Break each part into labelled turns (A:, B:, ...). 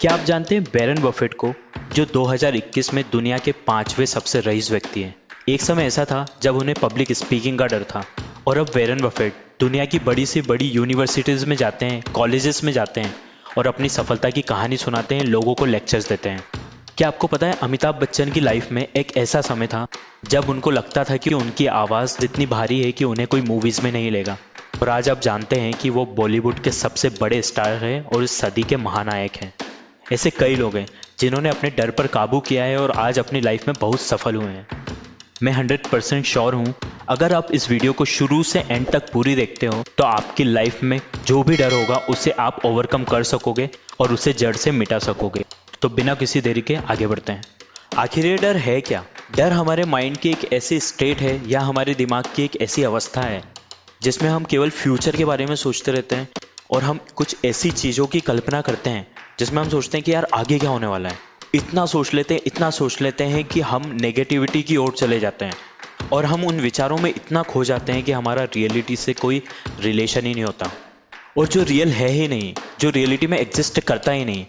A: क्या आप जानते हैं वॉरेन बफेट को, जो 2021 में दुनिया के 5वें सबसे रईस व्यक्ति हैं। एक समय ऐसा था जब उन्हें पब्लिक स्पीकिंग का डर था, और अब वॉरेन बफेट दुनिया की बड़ी से बड़ी यूनिवर्सिटीज़ में जाते हैं, कॉलेजेस में जाते हैं और अपनी सफलता की कहानी सुनाते हैं, लोगों को लेक्चर्स देते हैं। क्या आपको पता है, अमिताभ बच्चन की लाइफ में एक ऐसा समय था जब उनको लगता था कि उनकी आवाज़ इतनी भारी है कि उन्हें कोई मूवीज़ में नहीं लेगा, और आज आप जानते हैं कि वो बॉलीवुड के सबसे बड़े स्टार हैं और इस सदी के महानायक हैं। ऐसे कई लोग हैं जिन्होंने अपने डर पर काबू किया है और आज अपनी लाइफ में बहुत सफल हुए हैं। मैं 100% श्योर हूँ, अगर आप इस वीडियो को शुरू से एंड तक पूरी देखते हो तो आपकी लाइफ में जो भी डर होगा उसे आप ओवरकम कर सकोगे और उसे जड़ से मिटा सकोगे। तो बिना किसी देरी के आगे बढ़ते हैं। आखिर ये डर है क्या? डर हमारे माइंड की एक ऐसी स्टेट है या हमारे दिमाग की एक ऐसी अवस्था है जिसमें हम केवल फ्यूचर के बारे में सोचते रहते हैं और हम कुछ ऐसी चीज़ों की कल्पना करते हैं जिसमें हम सोचते हैं कि यार आगे क्या होने वाला है। इतना सोच लेते हैं कि हम नेगेटिविटी की ओर चले जाते हैं और हम उन विचारों में इतना खो जाते हैं कि हमारा रियलिटी से कोई रिलेशन ही नहीं होता। और जो रियल है ही नहीं, जो रियलिटी में एग्जिस्ट करता ही नहीं,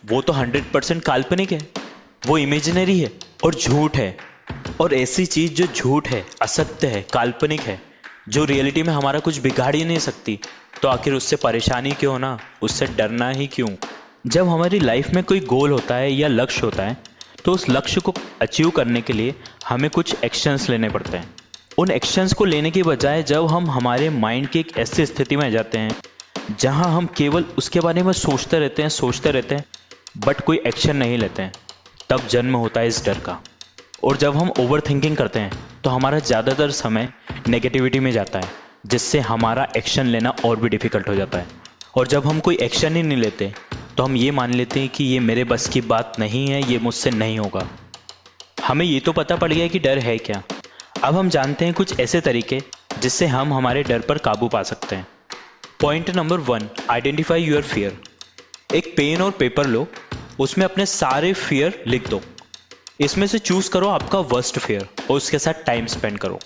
A: वो तो 100% काल्पनिक है, वो इमेजिनरी है और झूठ है। और ऐसी चीज़ जो झूठ है, असत्य है, काल्पनिक है, जो रियलिटी में हमारा कुछ बिगाड़ ही नहीं सकती, तो आखिर उससे परेशानी क्यों होना, उससे डरना ही क्यों? जब हमारी लाइफ में कोई गोल होता है या लक्ष्य होता है तो उस लक्ष्य को अचीव करने के लिए हमें कुछ एक्शंस लेने पड़ते हैं। उन एक्शंस को लेने के बजाय जब हम हमारे माइंड की एक ऐसी स्थिति में आ जाते हैं जहां हम केवल उसके बारे में सोचते रहते हैं बट कोई एक्शन नहीं लेते हैं, तब जन्म होता है इस डर का। और जब हम ओवर थिंकिंग करते हैं तो हमारा ज़्यादातर समय नेगेटिविटी में जाता है, जिससे हमारा एक्शन लेना और भी डिफ़िकल्ट हो जाता है। और जब हम कोई एक्शन ही नहीं लेते तो हम ये मान लेते हैं कि ये मेरे बस की बात नहीं है, ये मुझसे नहीं होगा। हमें ये तो पता पड़ गया कि डर है क्या। अब हम जानते हैं कुछ ऐसे तरीके जिससे हम हमारे डर पर काबू पा सकते हैं। Point number 1, identify your fear. एक पेन और पेपर लो, उसमें अपने सारे फियर लिख दो। इसमें से चूज करो आपका वर्स्ट फियर और उसके साथ टाइम स्पेंड करो।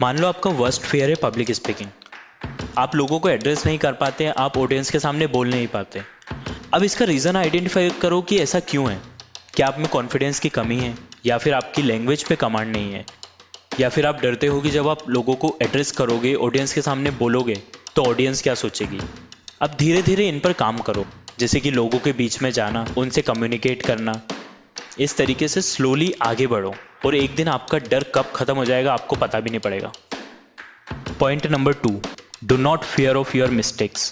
A: मान लो आपका वर्स्ट फियर है पब्लिक स्पीकिंग। आप लोगों को एड्रेस नहीं कर पाते, आप ऑडियंस के सामने बोल नहीं पाते। अब इसका रीज़न आइडेंटिफाई करो कि ऐसा क्यों है। क्या आप में कॉन्फिडेंस की कमी है, या फिर आपकी लैंग्वेज पे कमांड नहीं है, या फिर आप डरते हो कि जब आप लोगों को एड्रेस करोगे, ऑडियंस के सामने बोलोगे तो ऑडियंस क्या सोचेगी। अब धीरे धीरे इन पर काम करो, जैसे कि लोगों के बीच में जाना, उनसे कम्युनिकेट करना। इस तरीके से स्लोली आगे बढ़ो और एक दिन आपका डर कब खत्म हो जाएगा आपको पता भी नहीं पड़ेगा। Point number 2, do not fear of your mistakes.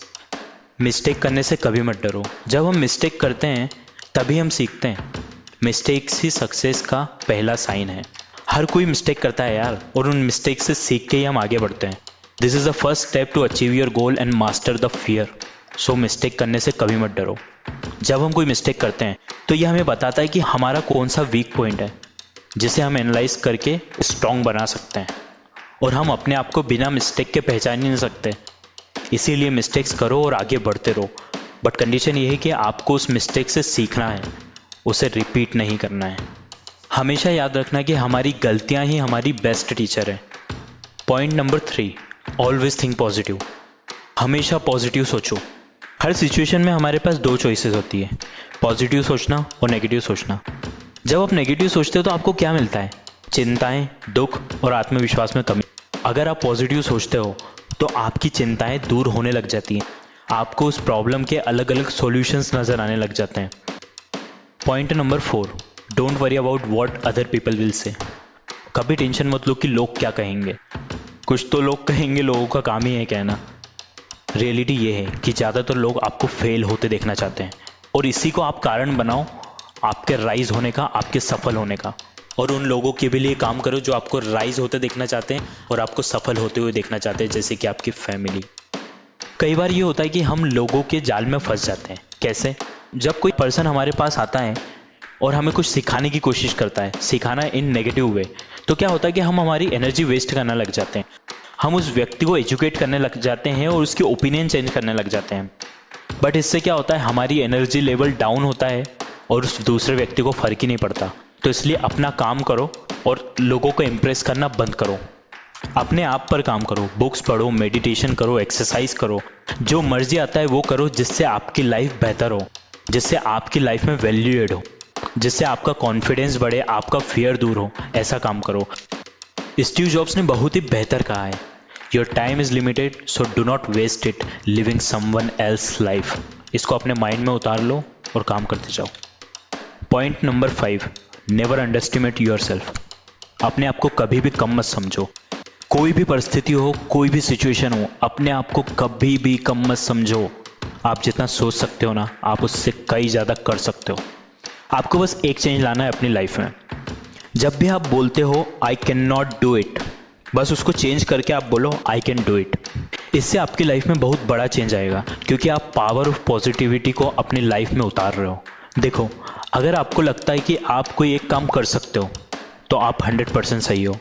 A: Mistake करने से कभी मत डरो। जब हम मिस्टेक करते हैं तभी हम सीखते हैं। मिस्टेक्स ही सक्सेस का पहला साइन है। हर कोई मिस्टेक करता है यार, और उन मिस्टेक से सीख के ही हम आगे बढ़ते हैं। This is the first step to achieve your goal and master the fear. So mistake करने से कभी मत डरो। जब हम कोई मिस्टेक करते हैं तो ये हमें बताता है कि हमारा कौन सा वीक पॉइंट है, जिसे हम एनालाइज करके स्ट्रॉन्ग बना सकते हैं। और हम अपने आप को बिना मिस्टेक के पहचान ही नहीं सकते। इसीलिए मिस्टेक्स करो और आगे बढ़ते रहो, बट कंडीशन ये है कि आपको उस मिस्टेक से सीखना है, उसे रिपीट नहीं करना है। हमेशा याद रखना कि हमारी गलतियां ही हमारी बेस्ट टीचर है। Point number 3, always think positive. हमेशा पॉजिटिव सोचो। हर सिचुएशन में हमारे पास 2 चॉइसेस होती है, पॉजिटिव सोचना और नेगेटिव सोचना। जब आप नेगेटिव सोचते हो तो आपको क्या मिलता है? चिंताएं, दुख और आत्मविश्वास में कमी। अगर आप पॉजिटिव सोचते हो तो आपकी चिंताएं दूर होने लग जाती हैं, आपको उस प्रॉब्लम के अलग अलग सॉल्यूशंस नज़र आने लग जाते हैं। Point number 4, don't worry about what other people will say. कभी टेंशन मत लो कि लोग क्या कहेंगे। कुछ तो लोग कहेंगे, लोगों का काम ही है कहना। रियलिटी ये है कि ज़्यादातर लोग आपको फेल होते देखना चाहते हैं, और इसी को आप कारण बनाओ आपके राइज होने का, आपके सफल होने का। और उन लोगों के भी लिए काम करो जो आपको राइज होते देखना चाहते हैं और आपको सफल होते हुए देखना चाहते हैं, जैसे कि आपकी फैमिली। कई बार ये होता है कि हम लोगों के जाल में फंस जाते हैं। कैसे? जब कोई पर्सन हमारे पास आता है और हमें कुछ सिखाने की कोशिश करता है, सिखाना इन नेगेटिव वे, तो क्या होता है कि हम हमारी एनर्जी वेस्ट करने लग जाते हैं। हम उस व्यक्ति को एजुकेट करने लग जाते हैं और उसके ओपिनियन चेंज करने लग जाते हैं। बट इससे क्या होता है, हमारी एनर्जी लेवल डाउन होता है और उस दूसरे व्यक्ति को फर्क ही नहीं पड़ता। तो इसलिए अपना काम करो और लोगों को इम्प्रेस करना बंद करो। अपने आप पर काम करो, बुक्स पढ़ो, मेडिटेशन करो, एक्सरसाइज करो, जो मर्जी आता है वो करो जिससे आपकी लाइफ बेहतर हो। जिससे आपकी लाइफ में वैल्यू एड हो, जिससे आपका कॉन्फिडेंस बढ़े, आपका फियर दूर हो। ऐसा काम करो। स्टीव जॉब्स ने बहुत ही बेहतर कहा है, your time is limited so do not waste it living someone else life. इसको अपने माइंड में उतार लो और काम करते जाओ। Point number 5, never underestimate yourself. अपने आप को कभी भी कम मत समझो। कोई भी परिस्थिति हो, कोई भी सिचुएशन हो, अपने आप को कभी भी कम मत समझो। आप जितना सोच सकते हो ना, आप उससे कई ज़्यादा कर सकते हो। आपको बस एक चेंज लाना है अपनी लाइफ में। जब भी आप बोलते हो I can not do it, बस उसको चेंज करके आप बोलो आई कैन डू इट। इससे आपकी लाइफ में बहुत बड़ा चेंज आएगा, क्योंकि आप पावर ऑफ पॉजिटिविटी को अपनी लाइफ में उतार रहे हो। देखो, अगर आपको लगता है कि आप कोई एक काम कर सकते हो तो आप 100% सही हो,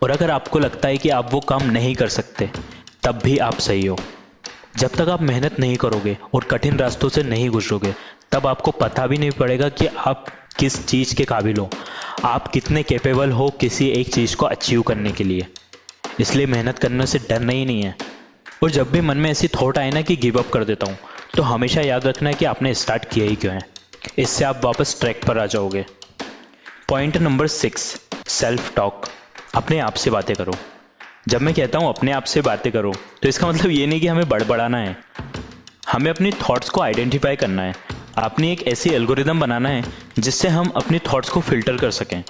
A: और अगर आपको लगता है कि आप वो काम नहीं कर सकते तब भी आप सही हो। जब तक आप मेहनत नहीं करोगे और कठिन रास्तों से नहीं गुजरोगे, तब आपको पता भी नहीं पड़ेगा कि आप किस चीज़ के काबिल हो, आप कितने कैपेबल हो किसी एक चीज़ को अचीव करने के लिए। इसलिए मेहनत करने से डरना ही नहीं है। और जब भी मन में ऐसी थॉट आए ना कि गिव अप कर देता हूँ, तो हमेशा याद रखना है कि आपने स्टार्ट किया ही क्यों है। इससे आप वापस ट्रैक पर आ जाओगे। Point number 6, self talk. अपने आप से बातें करो। जब मैं कहता हूँ अपने आप से बातें करो, तो इसका मतलब ये नहीं कि हमें बड़बड़ाना है। हमें अपनी थॉट्स को आइडेंटिफाई करना है। आपने एक ऐसी एल्गोरिदम बनाना है जिससे हम अपनी थॉट्स को फिल्टर कर सकें।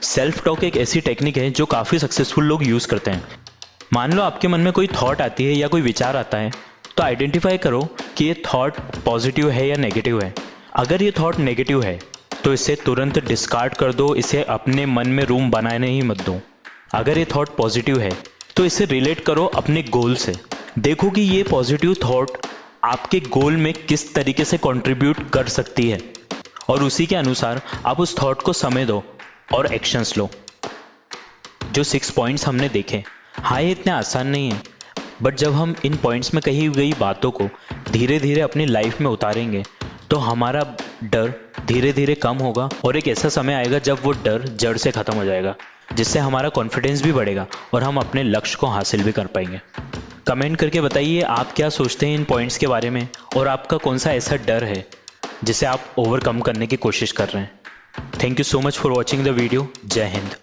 A: सेल्फ टॉक एक ऐसी टेक्निक है जो काफ़ी सक्सेसफुल लोग यूज़ करते हैं। मान लो आपके मन में कोई थॉट आती है या कोई विचार आता है, तो आइडेंटिफाई करो कि ये थॉट पॉजिटिव है या नेगेटिव है। अगर ये थॉट नेगेटिव है तो इसे तुरंत डिस्कार्ड कर दो, इसे अपने मन में रूम बनाने ही मत दो। अगर ये थॉट पॉजिटिव है तो इसे रिलेट करो अपने गोल से। देखो कि ये पॉजिटिव थॉट आपके गोल में किस तरीके से कंट्रीब्यूट कर सकती है, और उसी के अनुसार आप उस थॉट को समय दो और एक्शंस लो। जो 6 पॉइंट्स हमने देखे, हाँ ये इतने आसान नहीं है, बट जब हम इन पॉइंट्स में कही गई बातों को धीरे धीरे अपनी लाइफ में उतारेंगे तो हमारा डर धीरे धीरे कम होगा, और एक ऐसा समय आएगा जब वो डर जड़ से ख़त्म हो जाएगा, जिससे हमारा कॉन्फिडेंस भी बढ़ेगा और हम अपने लक्ष्य को हासिल भी कर पाएंगे। कमेंट करके बताइए आप क्या सोचते हैं इन पॉइंट्स के बारे में, और आपका कौन सा ऐसा डर है जिसे आप ओवरकम करने की कोशिश कर रहे हैं। Thank you so much for watching the video. जय हिंद।